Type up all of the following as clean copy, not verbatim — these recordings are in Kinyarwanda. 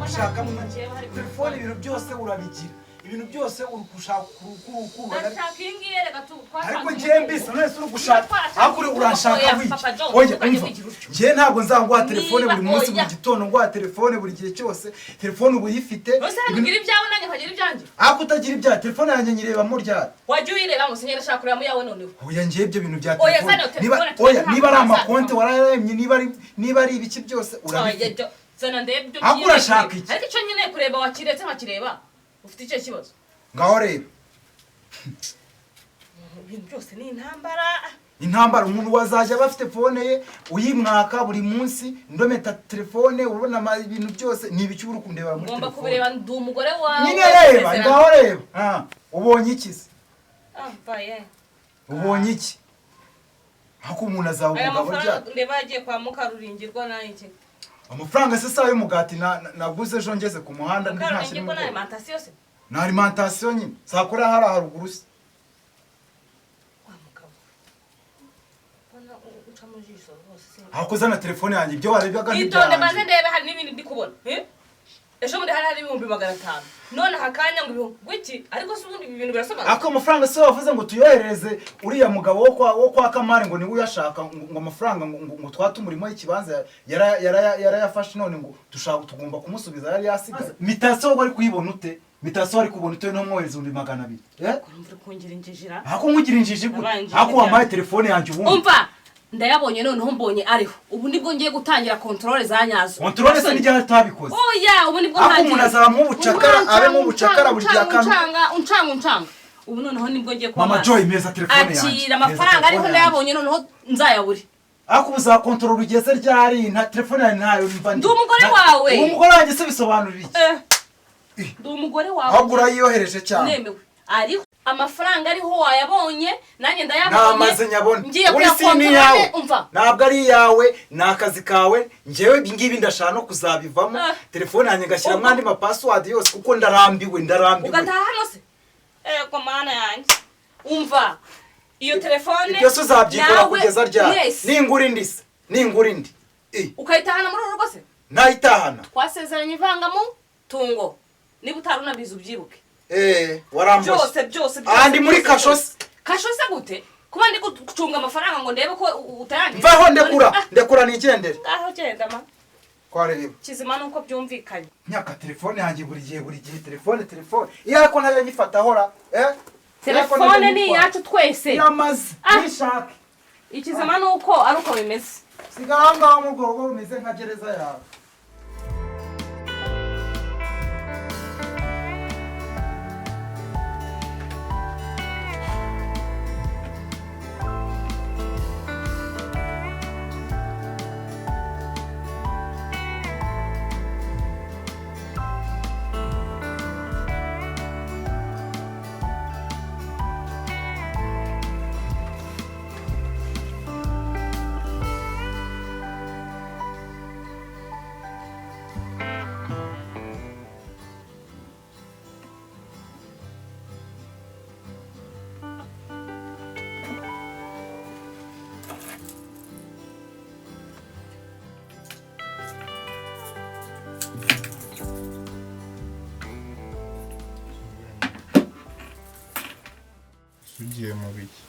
ushaka telefone ibintu byose urabigira ibintu byose urukushaka kurukura ndashaka ingiye reka ariko jembise none uri gushaka akure uranshaka wiki oya nje ntabwo nzanguha telefone buri munsi buri gitondo ngwa telefone buri gihe cyose telefone ubu yifite ugira ibyawe nanjye nkagira ibyanjye ako utagira ibya telefone yanjye nyireba mu ryari wajye uyireba ngo sinyera shaka kureba yawe noneho oya nje ibyo bintu bya telefone niba ari amakonte wararemye niba ari ibiki byose urabifite zana ndebyo akura shaka iki ariko icyo nyine kureba wakiretse nkakireba ufite icyo kibazo ngaho reba ibintu byose ni intambara umuntu wazajya bafite phone ye uyimwaka buri munsi ndometa telefone ubona ibintu byose ni ibiki uri kundeba muri telefone ngomba kubireba ndi umugore wawe nyine reba ngaho reba ubonye iki se baye ubonye iki hako umuntu azavuga burya ndeba yagiye kwa mukaruringirwa nayiki amafaranga se sayo mugati naguze ejo ngeze ku muhanda ndi ntashye mu alimentation se na alimentation nyine sakora hari haruguru se hakozana telefone yanjye ibyo warebyaga n'itonde maze ndebe hari n'ibindi ndi kubona ejo muri hari 500 none hakanya ngo wiki ariko se ubundi ibintu birasobanura ako amafaranga se wavuze ngo tuyohereze uriya mugabo wo kwa Kamari ngo ni uyashaka ngo amafaranga ngo twatumurimo ikibanza yarayafashe none ngo dushaka tugomba kumusubiza yari yasigaye mitasiyo bari kuyibona ute mitasiyo ari kubona ute no mwohereza 200 urumva kungira injijira ako nkugira injiji ako wamaye telefone yanjye ubundi umva ndayabonye noneho mbonye ariho ubu nibwo ngiye gutangira controle za nyazo controle se nijya tabikoze oya ubu nibwo ntangiye umuntu azamwe ubucakara abe mu bucakara buri cyakano uncanga ubu noneho nibwo ngiye kwa mama Joy meza telefone yanjye akira amafaranga ariho ndayabonye noneho nzayaburi ako uza controle ugeze ryari nta telefone yanjye ntayo mva ndi umugore wawe umugore wanjye se bisobanurira iki ndi umugore wawe agura yiyohereje cyane nemewe ariho amafaranga ariho wayabonye nanjye ndayabonye namaze nyabone ngiye kuyakontorole umva ntabwo ari yawe nakazi kawe njewe bingibi ndashaka no kuzabivamo telefone yanjye gashyira mwandi ma password yose kuko ndarambiwe ugataha hano se ko mana yanjye umva iyo telefone byose uzabyikora kugeza ryari ningura indi ukayitahana muri urugo se nayitahana twasezeranye ivangamo tungo niba utarunabiza ubyibuke warambose byose andi muri kashose gute kuba ndi gucunga amafaranga ngo ndebe ko utayandi vaho ndekura nigendere aho genda ma kwareba kizima nuko byumvikanye nyaka telefone yanjye buri gihe telefone iyako ntayo nyifata hora telefone ni yacu twese yamaze nishaka ikizima nuko ari uko bimeze siganga mu rwogo rumeze nka gereza yawe ugiye mu biki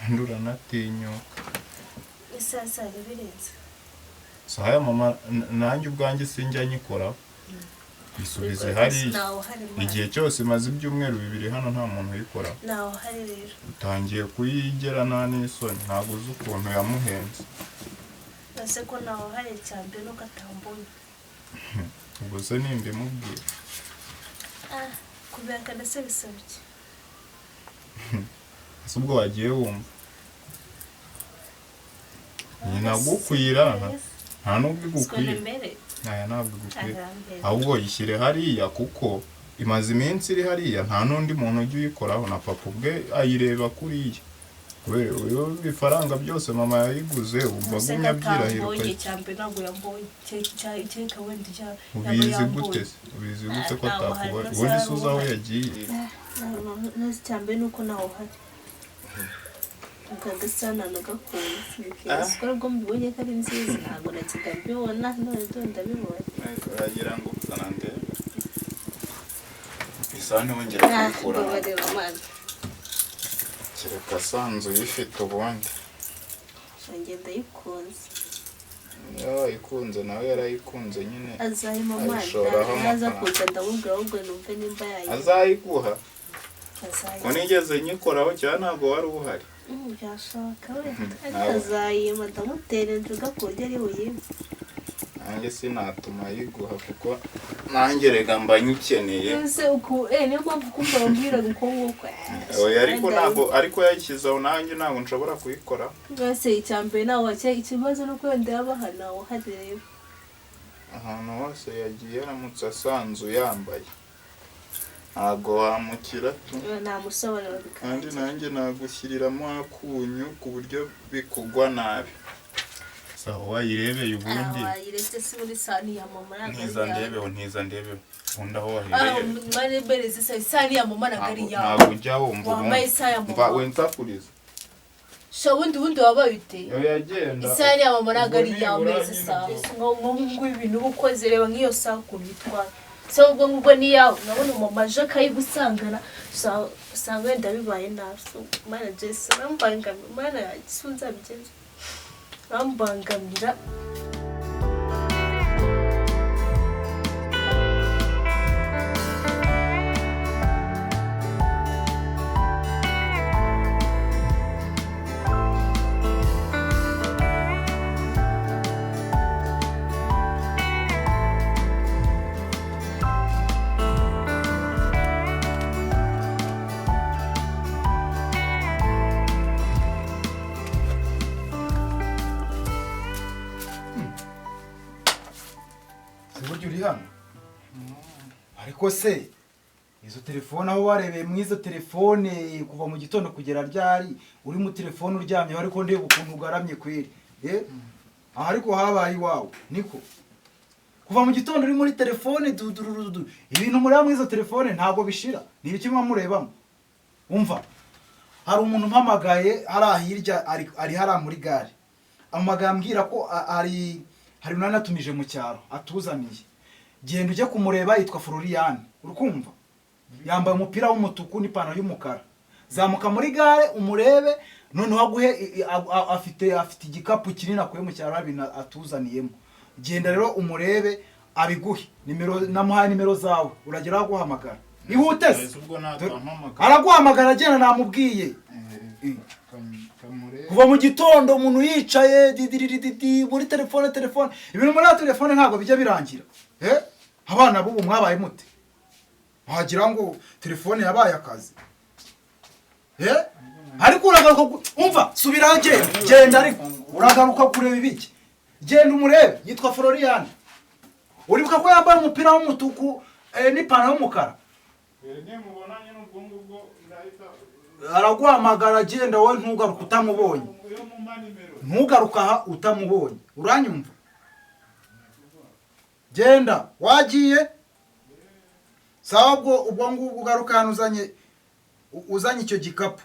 ndura natinyuka isasa birenze saya mama nanjye ubwanjye sinjya nyikora bisubize hari igihe cyose maze ibyumweru 2 hano nta muntu uyikora naho hari rero utangiye kuyigera n'isoni ntabwo uzi ukuntu yamuhenze ase ko naho hari cyambe no katambonye ubwo se nimbe mubwira kubeka ndase bisabye ubwo wagiye wumva nyina gukwira nta nubwo gukwira naya ntabwo gukwira ahubwo yishyire hariya kuko imaze iminsi iri hariya nta nundi muntu ujye uyikoraho na papa ubwe ayireba kuriya kubera uyo bifaranga byose mama yayiguze umva gumya byirahira uko cyambe ntabwo yambonye cyeka wenda cya ubizi gute ko atakubona ubundi suza aho yagiye nasi cyambe nuko naho hari ukagasana nagakunze bikeswa rwo mbibonye ko ari nziza ntabwo nakika mbibona none ndabibonye uragira ngo uzanande isane wongera kubikura kereka sanzu yifite ubundi ngenda yikunze ikunze nawe yarayikunze nyine azayima mwana aza kuza ndamubwira ahubwo numve nimba yayikunze azayiguha ko nigeze nyikoraho cyane ntabwo wari uhari byashoboka we azayima ndamutera injuga ku buryo ari buyime nanjye sinatuma yiguha kuko nanjye rega mba nyikeneye niyo mpamvu kumva bambwira uko nguko ariko yayishyizeho nanjye ntabwo nshobora kuyikora mbese icyambere nawe ikibazo nuko wenda yabahana uhareba ahantu hose yagiye aramutse asanzu yambaye ntabwo wamukira tu namusobanura kandi nanjye nagushyiriramo akunyu ku buryo bikugwa nabi sawa wayirebeye ubundi wayiretse si muri sani ya mama ntiza ndebeho ubundi aho wahereye mane bereze isani ya mama nagari yawe ntabwo ujya wumva wambaye isani ya mama wensakuriza sha wundi wabaye ute yagenda isani ya mama nagari yawe meze sawa ngo ibintu ukoze reba nk'iyo saa kunitwa so ubwo ngubwo ni yawe nabona mama aje akayigusangana usanga wenda bibaye nabi so mana Jesse rambangamira mana yagisunza bigenze rambangamira ariko se izo telefone aho warebeye mu izo telefone kuva mu gitondo kugera ryari uri mu telefone uryamye ariko ndeba ukuntu ugaramye kweri aha ariko habaye iwawe niko kuva mu gitondo uri muri telefone ibintu muri mu izo telefone ntabwo bishira ni ibiki murebamo umva hari umuntu mpamagaye hirya ari hara muri gare amagara ambwira ko hari unanatumije mu cyaro atuzaniye genda ujye kumureba yitwa Florian urukumva yambaye umupira w'umutuku n'ipantaro y'umukara zamuka muri gare umurebe noneho aguhe afite igikapu kinini akuye mu cyaro abina atuzaniyemo genda rero umurebe abiguhe nimero namuhaye nimero zawe uragera guhamagara ihute araguhamagara agenda namubwiye kuva mu gitondo umuntu yicaye muri telefone ibintu muri telefone ntabwo bijya birangira abana b'ubu mwabaye mute wagira ngo telefone yabaye akazi ariko uragaruka umva subira genda ariko uragaruka kureba ibiki genda umurebe yitwa Florian uribuka ko yambaye umupira w'umutuku n'ipantaro y'umukara araguhamagara genda wowe ntugaruka utamubonye ntugaruka aha utamubonye uranyumva genda wagiye sawa ubwo ngubwo ugaruka hano uzanye icyo gikapu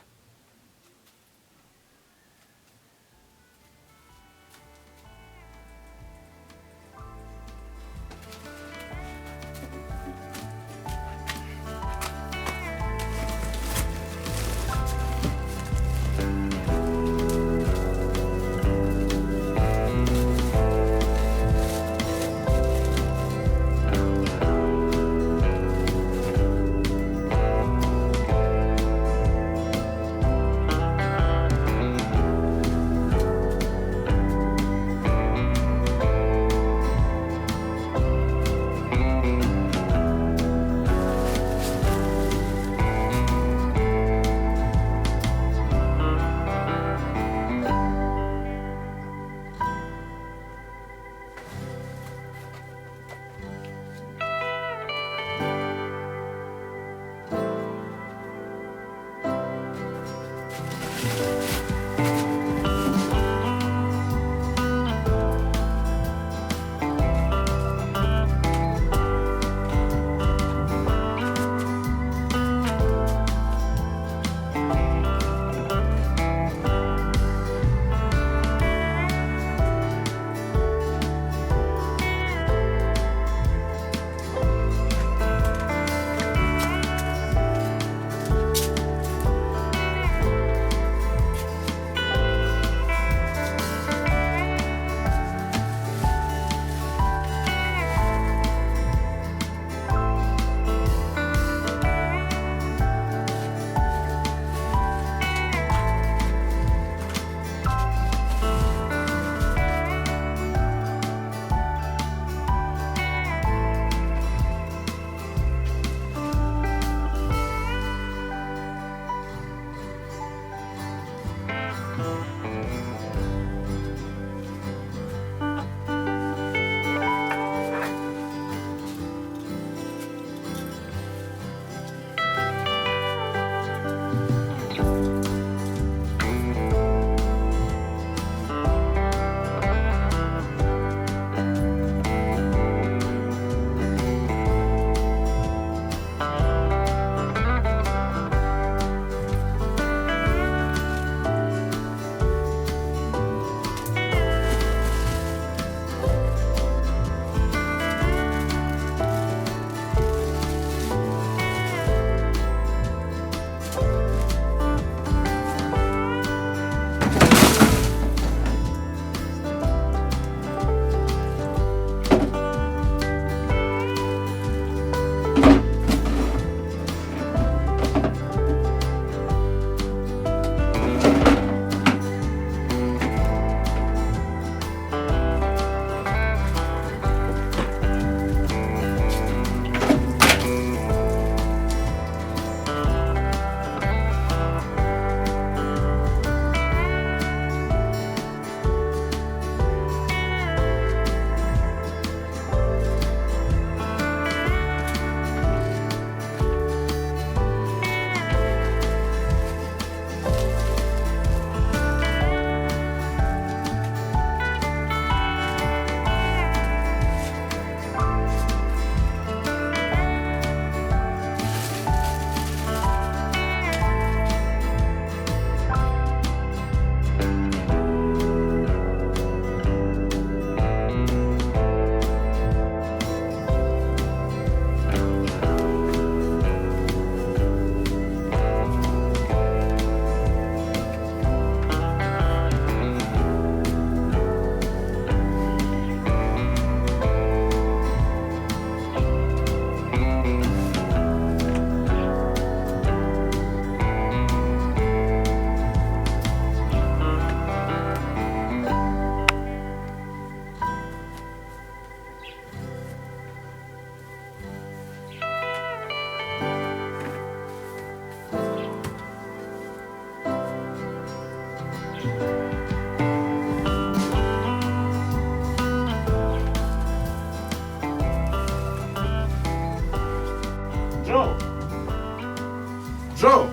Joe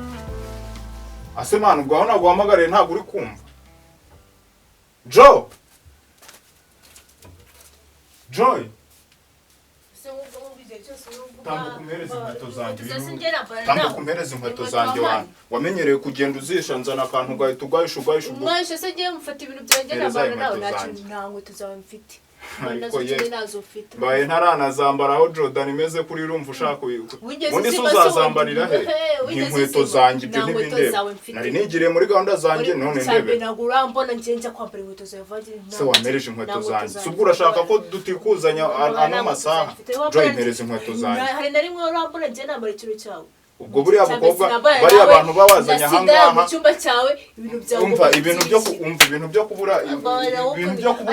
ase mwana ubwo aho naguhamagariye ntabwo uri kumva Joe Joy tambuka umpereze inkweto zanjye tambuka umpereze inkweto zanjye wamenyereye kugenda uzisha nzana akantu ugahita ugahisha umwaje se ngiye mufata ibintu byanjye n'abantu nawe nta nkweto zawe mfite ariko ye mbaye ntaranazambaraho Jordan imeze kuri urumva ushaka ubundi se uzazambarira he inkweto zanjye ibyo ntibindeba nari nigiriye muri gahunda zanjye none ndebe nagura mbona ngenja kwambara inkweto zawe vaje se wamereje inkweto zanjye subwo urashaka ko dutikuzanya ano masaha Joy impereze inkweto zanjye hari na rimwe urambona ngiye nambara ikintu cyawe ubwo buriya bakobwa bari abantu babazanya hangaha mu cyumba cyawe ibintu byawe umva ibintu byo kubura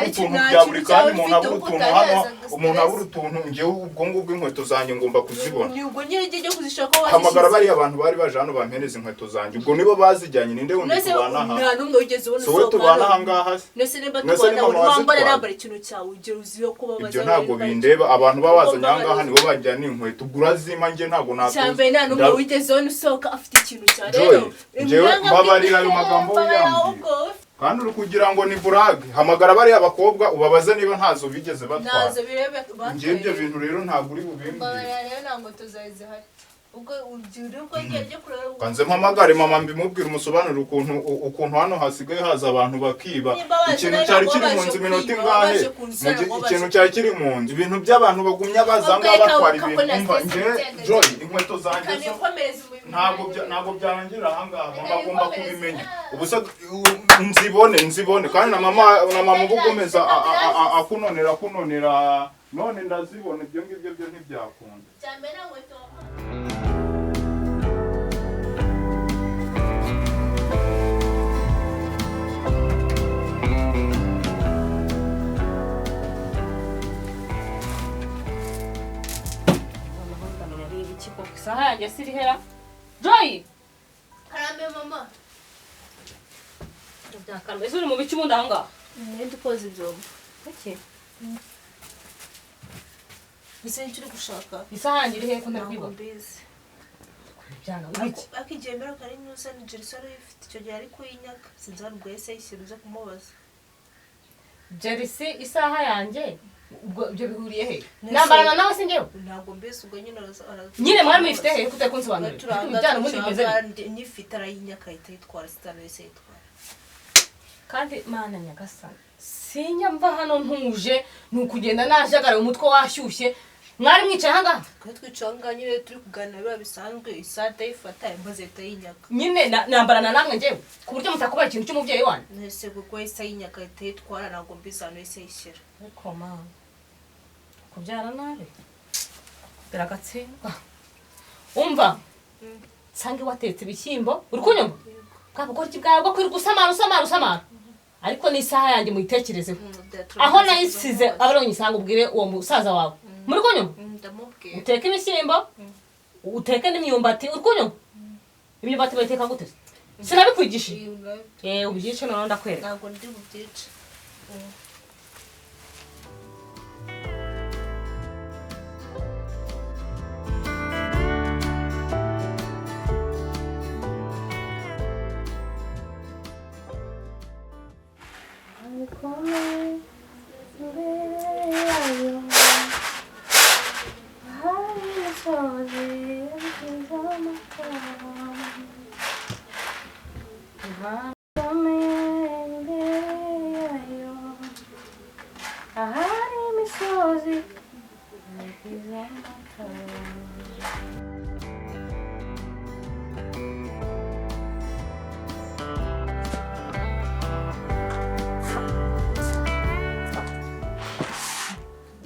utuntu bya buri kandi umuntu abura utuntu hano umuntu abura utuntu ngewe ubwo ngubwo inkweto zanjye ngomba kuzibona ubwo nyine ngiye kuzishaka waje hamagara bari abantu bari baje hano bampereza inkweto zanjye ubwo nibo bazijyanye ninde wundi tubana aha nta numwe wigeze ubona so tubana aha ngaha nese nimba tubana wambara nambara ikintu cyawe ugera uziyo kuba baza ibyo ntabwo bindeba abantu babazanya aha ngaha nibo bajyana inkweto ugura zima nge ntabwo natuza wigeze ubona usohoka afite ikintu cya rero ngewe mbabarira ayo magambo yambwiye kandi uri kugira ngo ni burage hamagara bari abakobwa ubabaze niba ntazo bigeze batwara nazo birebe ngiye ibyo bintu rero ntabwo uri bubimbwire rero ntabwo tuzazihari ubwo ugira uko ngiye kureba kanze mpamagare mama mbimubwira umusobanuro ukuntu hano hasigaye haza abantu bakiba ikintu cyari kiri mu nzu iminota ingahe ikintu cyari kiri mu nzu ibintu by'abantu bagumya bazanga batwara ibintu umva nge Joy inkweto zanjye ntabwo byarangira aha ngaha bagomba kubimenya ubusa nzibone kandi na mama ubugomeza akunonera none ndazibona ibyo ngibyo byo ntibyakunda isaha yanjye sirihera Joy karame mama byakarame ese uri mu bice ubundi aha ngaha mwenda ukoze ibyombo iki ese nicyo uri gushaka isaha yanjye iri hehe ko ntabibona mbizi byanga wiki akigendera kari nyusa ni Jerisari ifite icyo gihe ari kuyinyaka sinzi hano ubwo yese yishyira uze kumubaza Jerisi isaha yanjye ubwo ibyo bihuriye he nambarana nawe se ngewe ntabwo mbese ubwo nyine mwari muyifite he kute kunsobanurira byana ubundi bimeze nyifite arayinyaka ahita yitwara sitana yese yitwara kandi mana nyagasani sinya mva hano ntuje nukugenda najagara umutwe washyushye mwari mwicaye aha ngaha twe twicaye aha ngaha nyine turi kuganira biba bisanzwe isade ayifata imbaze ahita yinyaka nyine nambarana namwe ngewe ku buryo mutakubaye ikintu cy'umubyeyi wanyu nese kuko yahise ayinyaka ahita yitwara ntabwo mbizi ahantu yahise yishyira ariko mama kubyara nabi biragatsindwa umva nsanga watetse ibishyimbo uri kunyumva bwa bugoryi bwawe bwo kwirirwa usamara ariko n'isaha yanjye muyitekerezeho aho nayisize abariho nyisanga ubwire uwo musaza wawe muri kunyumva uteke ibishyimbo uteke n'imyumbati uri kunyumva imyumbati bayiteka gute sinabikwigishije ubyice noneho ndakwereka ntabwo ndi bubyice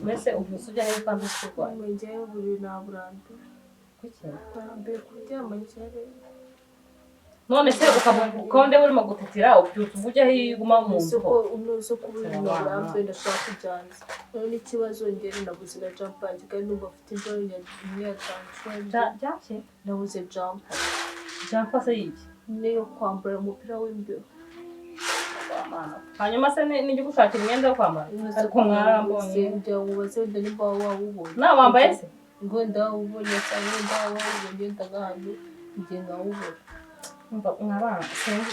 mbese uvuze ujya hehe kandi ukurwaye ngewe buri naburambe kuki naburambe kuryama ngewe none se ukonde urimo gutatira ubyutse ujya higuma mu nzu unoze kubura naburambe ndashaka kujyanza none ikibazo ngere nabuze na jumper kandi numva afite injoro ya byake nabuze jumper se yiki niyo kwambara umupira w'imbeho hanyuma se nijye gushakira imyenda yo kwambara ariko mwarambonye njya wubaze wenda nimba wawubonye nawe wambaye se ngo ndawubonye cyangwa ndawubonye ndagahantu njye ngawubona mwabana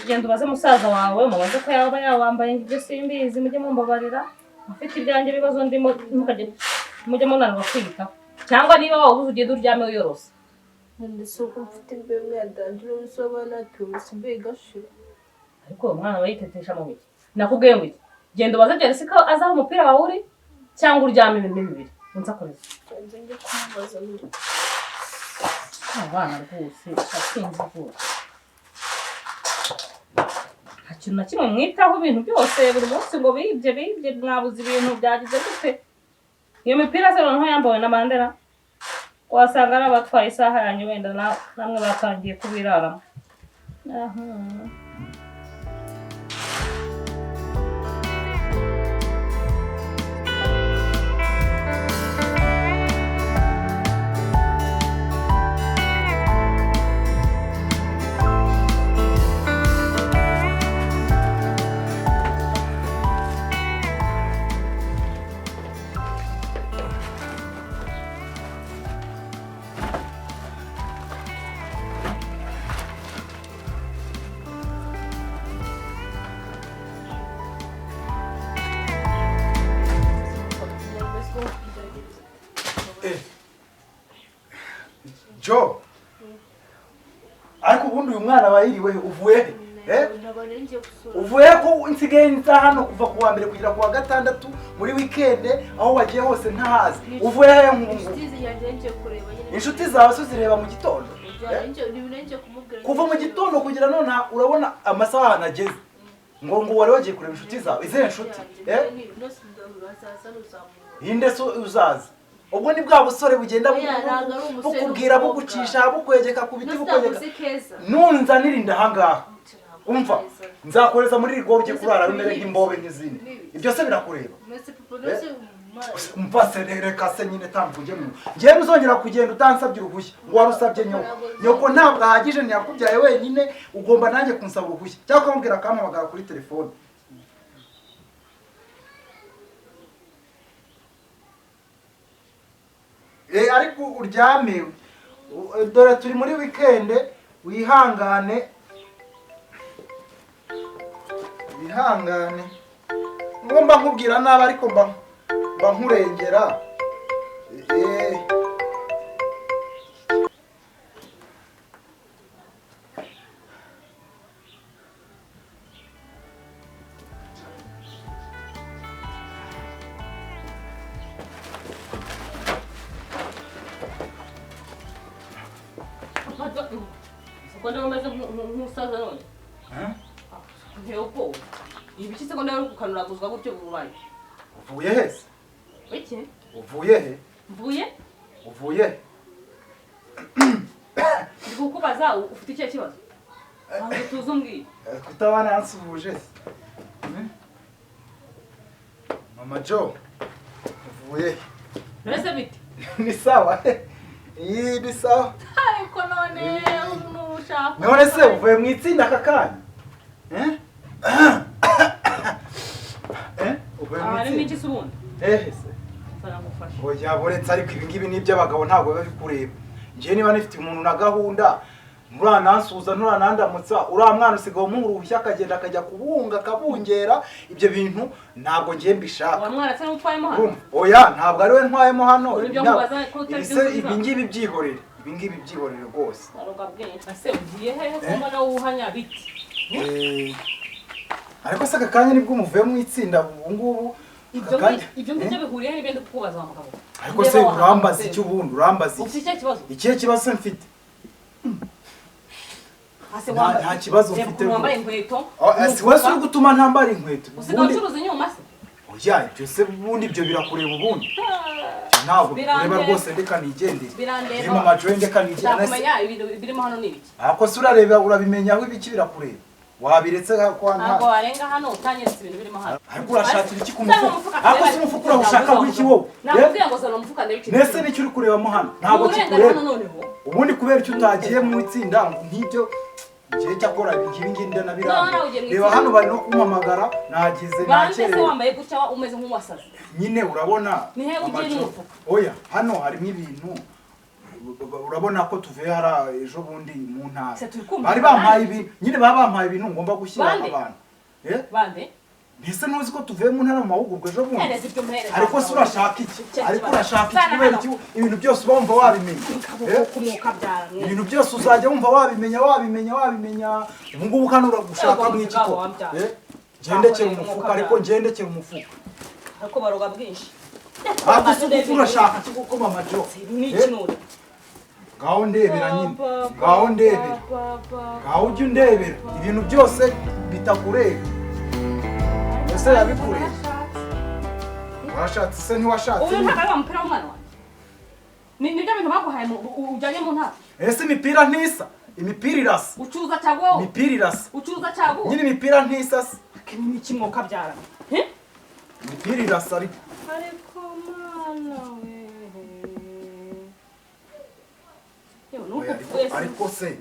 genda ubaze musaza wawe mubaze ko yaba yawambaye ibyo simbizi mujye mumbabarira afite ibyanjye bibazo ndimo mujye munanirwa kwiyitaho cyangwa niba wabuze ugenda uryame wiyorose ndetse uko mfite imbeho yadandira urusobana turusi imbeho igashira ariko uwo mwana bayitetesha mu biki nakubwiye ngo iki genda ubaze Jesse ko azaho umupira wawe uri cyangwa uryame ibintu bibiri unsakoreza njye kumubaza n'uri abana rwose asinzi rwose nta kintu na kimwe mwitaho ibintu byose buri munsi ngo bibye mwabuze ibintu byagize gute iyo mipira se noneho yambawe na Mandela wasanga ari abatwaye isaha yanyu wenda namwe batangiye kubiraramo Jo ariko ubundi uyu mwana bayiriwe uvuye he uvuye ko nsigaye nza hano kuva ku wa mbere kugera ku wa gatandatu muri weekend aho wagiye hose ntahazi uvuye he inshuti zawe so zireba mu gitondo kuva mu gitondo kugera none urabona amasaha nageze ngo wari wagiye kureba inshuti zawe izihe inshuti inde so uzaza ubwo ni bwa busore bugenda bukubwira bugucisha bukwegeka ku biti bukwegeka nunzanira inda ahangaha umva nzakoreza muri iri gobye kurara rumere nk'imbobe nk'izindi ibyo se birakureba umva se reka se nyine tambuka ujye mu ngewe uzongera kugenda utansabye uruhushya ngo warusabye nyoko ntabwo ahagije ntiyakubyaye wenyine ugomba nanjye kunsaba uruhushya cyangwa ukamubwira akampamagara kuri telefone ariko uryame dore turi muri weekend wihangane ngomba nkubwira nabi ariko mba nkurengera Quando mais nk'umusaza none ntiyoko ibiki se ndabona kukanura kuzwa gutyo bubaye uvuye he se iki uvuye he uvuye ndikukubaza ufite icyo kibazo ntabwo tuzumbwiye kutabana yansubuje se Mama Jo uvuye nese biti ni sawa iyi ni sawa ariko none unushaka none se uvuye mu itsinda kakanya uvuye mu itsinda n'iki subundi se sarangufasha oya boretse ariko ibi ngibi ni iby'abagabo ntabwo biba bikureba ngiye niba nifite umuntu na gahunda nuranansuza nuranandamutsa uriya mwana usigaye umuha uruhushya akagenda akajya kubunga akabungera ibyo bintu ntabwo ngiye mbishaka uwo mwana se n'utwayemo hano oya ntabwo ari we ntwayemo hano ibi ngibi byihorere rwose ase ugiye hehe ko mbona wuhanya biti ariko se aka kanya nibwo umuvuye mu itsinda ubu ngubu ibyo ngibyo bihuriye n'ibindi kukubaza wa mugabo ariko se urambaza iki ubundi urambaza ufite icyo kibazo ikihe kibazo se mfite nta kibazo mfite wambaye inkweto si wese uri gutuma ntambara inkweto usigaye ucuruza inyuma se oya ibyo se ubundi ibyo birakureba ubundi ntabwo bireba rwose ndeka nigendere birimo amajoye ndeka nigendere ndakumenya ibirimo hano ni ibiki ako se urareba urabimenya aho ibiki birakureba wabiretse ko ntabwo warenga hano utanyeretse ibintu birimo hano ariko urashakira iki ku mufuka ako se umufuka urashaka w'iki wowe nakubwiye ngo zana umufuka ndabiki nese nicyo uri kurebamo hano ntabwo kikureba ubundi kubera icyo utagiye mu itsinda nk'ibyo igihe cyakora ibi ngibi ndanabiranga reba hano bari no kumpamagara nagize nakere wambaye gutya umeze nk'uwasaze nyine urabona ni he ugiye n'umufuka oya hano harimo ibintu urabona ko tuvuye hara ejo bundi mu ntara Se turi kumva bari bampaye ibintu nyine bampaye ibintu ngomba gushyira Bande? abantu bande ntese nuzi ko tuvuye mu ntara mu mahugurwa ejo bundi hereza ibyo muhereza ariko se urashaka iki Cya ariko kibazo. urashaka iki Zana kubera hano. iki ibintu byose uba wumva wabimenya kumuka byara ibintu byose uzajya wumva wabimenya ubu ngubu hano uragushaka mu iki ko gendekera umufuka ariko ngendekera umufuka ariko baroga bwinshi ariko se uko urashaka iki kuko mama Jo n'ikinure ngaho ndebera nyine ngaho ndebera ngaho ujya undebera ibintu byose bitakureba ese yabikureba warashatse se ntiwashatse ubu ntabwo ari umupira w'umwana wanjye nibyo bintu baguhaye ujyanye mu ntara ese imipira ntisa imipira irasa ucuruza cyangwa wowe imipira irasa ucuruza cyangwa wowe nyine imipira ntisa se ni iki mwuka byara imipira irasa ariko mana we yewe nuko ariko se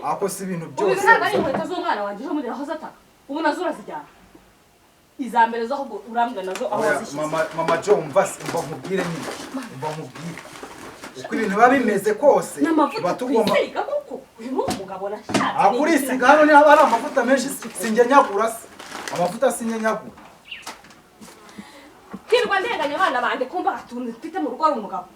ako si ibintu ubu byose ntabwo ari inkweto z'umwana wanjye ejo muri aho zataka ubu nazo urazijyana iza mbere zo ahubwo urambwira nazo aho wazishyize mama Jo umva nkubwire nyine umva nkubwire uko ibintu biba bimeze kose n'amavuta twisiga kuko uyu ni umugabo nashatse kurisiga hano niba ari amavuta menshi sinjye nyagura se amavuta sinjye nyagura hirwa ndenganya abana banjye kumva atuntu mfite mu rugo ari umugabo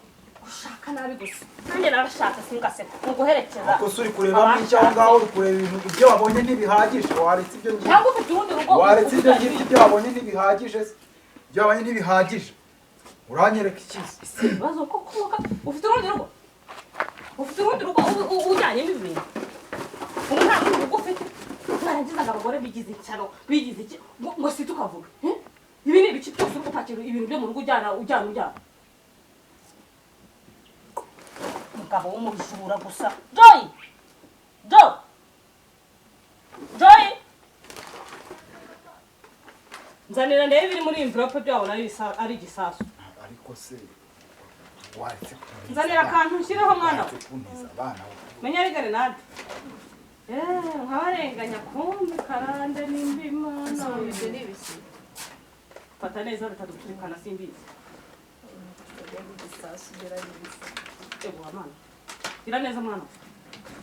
ushaka nabi gusa nanjye narashaka singaseka nguherekeza ako se uri kureba n'icyo aho ngaho uri kureba ibintu ibyo wabonye ntibihagije waretse ibyo ngibyo cyangwa ufite urundi rugo waretse ibyo ngibyo ibyo wabonye ntibihagije se ibyo wabonye ntibihagije uranyereka ikizi si ibibazo ko kuka ufite urundi rugo ujyanyemo ibintu ubu nta rundi rugo ufite mwarangizaga abagore bigize icyaro bigize iki ngo si tukavuga ibi ni ibiki byose uri gupakira ibintu byo mu rugo ujyana umugabo w'umujura gusa Joy nzanira ndebe ibiri muri envelope byabona ari igisasu ariko se waretse nzanira akantu nshyireho mwana we kuntiza abana menya ari garenade nkabarenganya kumbi karande nimba imana fata neza bitaduturikana simbizi ebuha mwana gira neza mwana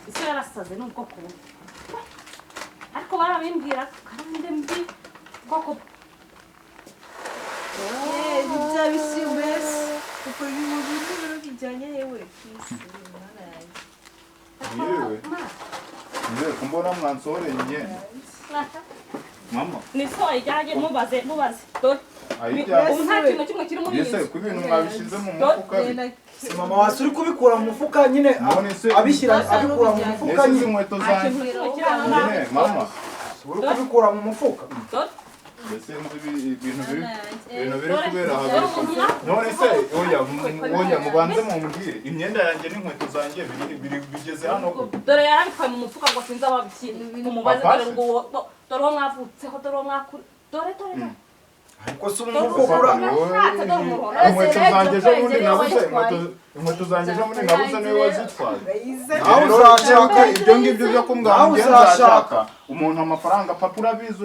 isi yarasaze n'ubwoko bubi ariko barabimbwira karande mbi ubwoko yewe kumbona mwansoreye mama ni so ijyanye mubaze dore ayijyanye ubu nta kintu kimwe kiri muri iyi yese nzu ku bintu mwabishyize mu mufuka si mama wasi uri kubikura mu mufuka nyine abishyira abikura mu mufuka nese nyine inkweto nta zanjye kintu kimwe kiri aho ngaho nyine mama uri kubikura mu mufuka dore mbese ibintu biri kubera aha none se oya mubanze mumbwire imyenda yanjye n'inkweto zanjye bigeze hano dore yarabitwaye mu mufuka ngo sinzi ababikira umubaze dore ngo dore uwo mwavutseho dore uwo mwakuri dore ariko si umufuka inkweto zanjye ejo bundi nabuze inkweto zanjye ejo bundi nabuze niwe wazitwaye nawe uzashaka ibyo ngibyo byo kumbwira ngo nzashaka umuntu amafaranga papa urabizi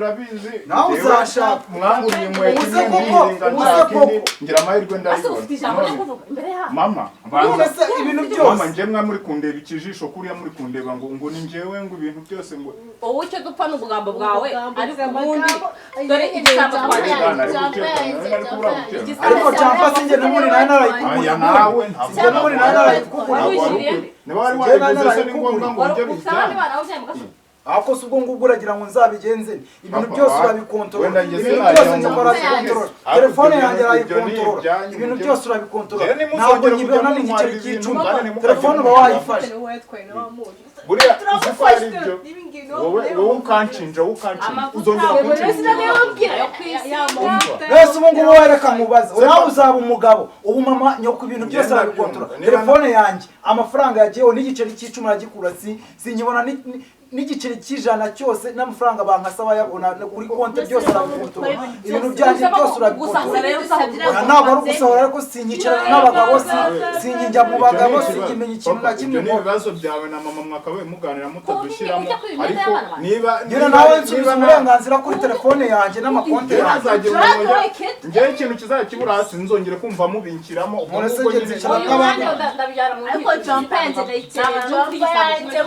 nawe uzashaka mwanguriye inkweto n'indi ngira amahirwe ndayibona mama banza ibintu byose mama njye mwamuri kundeba ikijisho kuriya muri kundeba ngo ni njyewe ngo ibintu byose ngo wowe icyo dupfa n'ubugambo bwawe ariko ubundi dore igisambo twagiranye ariko cyangwa se njye n'ubundi nawe narayikugurira nawe njye n'ubundi nawe narayikugurira niba wari wayiguze se ni ngombwa ngo njye bijyane ako si ubwo ngubwo uragira ngo nzabigenze ibintu byose urabikontorora wenda ibintu byose njya urabikontorora telefone yanjye arayikontorora ibintu byose urabikontorora ntabwo nyibona n'igiceri cy'icumi telefone uba wayifashe buriya uzi ko ari ibyo wowe ukanshinja uzongera kunshinja mbese ubu ngubu wereka nkubaze nawe uzaba umugabo ubu mama nyoko ibintu byose arabikontorora telefone yanjye amafaranga yagiyeho n'igiceri cy'icumi aragikura sinyibona n'igiceri cy'ijana cyose n'amafaranga bankasaba yabona kuri konti byose urabikontora ibintu byanjye byose urabikontora ntabwo ari ugusahura ariko sinyicarana n'abagabo sinyijya mu bagabo sinkimenya ikintu na kimwe ibyo ni ibibazo byawe na mama mwakabaye muganira mutadushyiramo ariko niba nawe nsubiza uburenganzira kuri telefone yanjye n'amakonti yanjye njyewe ikintu kizajya kibura hasi nzongere kumva mubinkiramo none se ngenzi cyane n'abandi ariko jompa yanjye ndayikeye jompa yanjye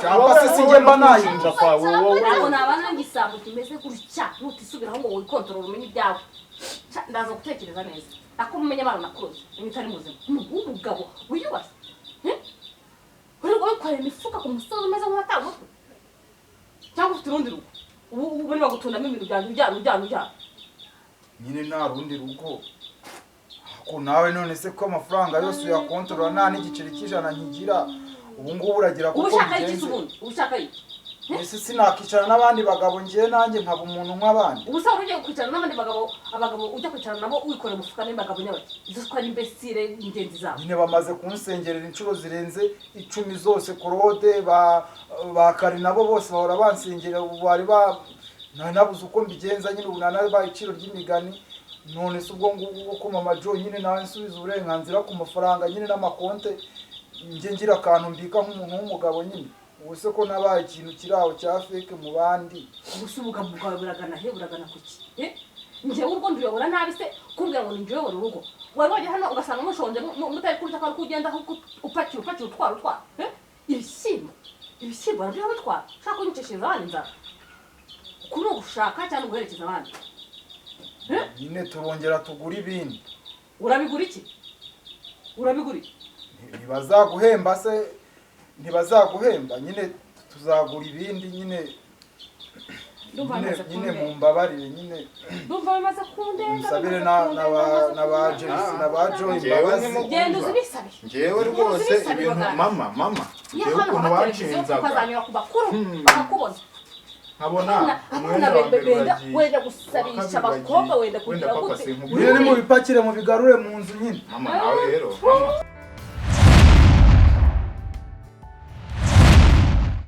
cyangwa se sinjye mba nayumva kwa wowe ntabwo nabana n'igisambo kimeze gutya nutisubiraho ngo wikontorora umenye ibyawe ndaza gutekereza neza ako mumenye abana nakuroze imitari muzima umugabo wiyubashye uri wikorera imifuka ku musozi umeze nk'uwatamutwe cyangwa ufite urundi rugo ubu ni bagutundamo ibintu byanjye nyine nta rundi rugo ko nawe none se ko amafaranga yose uyakontorora nta n'igiceri cy'ijana nkigira ubu ngubu uragira kuko bigenze ubushaka iki ese sinakicara n'abandi bagabo ngiye nanjye nkaba umuntu nk'abandi ubu se ugiye kwicara n'abandi abagabo ujya kwicara nabo wikorera umufuka n'abagabo nyabaki izo twari imbesire ingenzi zabo nyine bamaze kunsengerera inshuro zirenze 10 zose korode ba kari nabo bose bahora bansengera ubu bari nabuze uko mbigenza nyine ubu nanabaye iciro ry'imigani none se ubwo ngubu ko mama Jo nyine nawe nsubiza uburenganzira ku mafaranga nyine n'amakonte njye ngira akantu mbika nk'umuntu w'umugabo nyine ubuse ko nabaye ikintu kiraho cya fake mu bandi ubuse ubugabo bwawe buragana kuki njyewe urwo nduyobora nabi se kumbwira ngo ninjuyobora urugo wari wajya hano ugasanga mushonje mutari kurya kandi kugenda upakira utwara ibishyimbo nabyo bitwara ushaka kunyicishiriza abandi inzara uku ni ugushaka cyangwa uguherekeza abandi nyine turongera tugura ibindi urabigura iki ntibazaguhemba se ntibazaguhemba nyine tuzagura ibindi nyine mu mbabarire nyine ndumva bimaze kundenga musabire na ba Jesse na ba Jo imbabazi genda uzibisabe njyewe rwose ibintu mama njyewe ukuntu wanshinzaga ukazanyura ku bakuru bakakubona nkabona wenda gusabisha abakobwa wenda kugira gute ni mu bipakire mu bigarure mu nzu nyine mama nawe rero mama